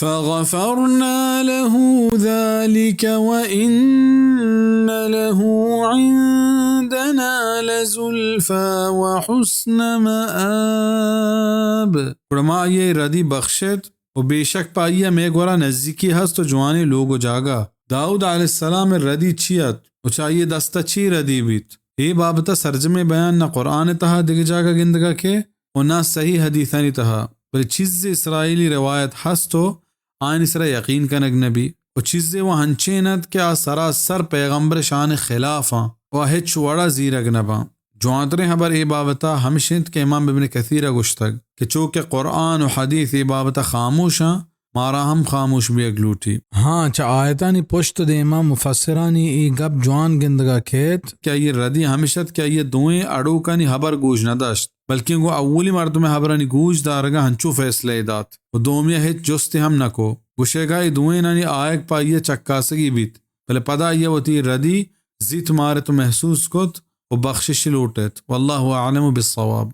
फ़ग़फ़रना लहू ज़ालिक व इन्न लहू इंदना लज़ुल्फ़ा व हुस्न मआब। कुरमा ये रदी बख्शत व बेशक पाइया मैं गोरा नज़दीकी हस्त तो जवानी लोगो जागा। दाऊद अलैहिस्सलाम रदी छियत उचाइए दस्ता ची रदी बीत ए बाबता सरजमे बयान न कुरान तहा दिग जागा गिंदगा के और ना सही हदीथानी तहा बल चीज़ इसराइली रवायत हस्तो आइन इसरा यकीन कनग नबी और चीज़े वह हंचेनत के आ सरासर पैगम्बर शान खिलाफा व हिच वड़ा जीरग नबा जवातरे हबर ए बाबता हमशिंत के इमाम इब्न कसीर गुश्तग कि चूँकि कुरान और हदीस ए बाबता खामोशा मारा हम खामोश भी अगलूटी। हाँ चा आयतानी पुश्त दे इमाम मुफस्सिरानी ई गप जवान गिंदगा खेत क्या ये रदी हमेशत क्या ये दोएं अड़ू का नी हबर गूज न दश्त बल्कि वो अवली मर्द में हबरानी गूज दारगा हंचू फैसले दात वो दोमिया हित जुस्ते हम नको गुशेगा ये दोएं नानी आयक पाइये चक्कासगी बीत भले पदा ये वती रदी जीत मारे तो महसूस कुत वो बख्शिश लूटत वल्लाहु आलम बिस्सवाब।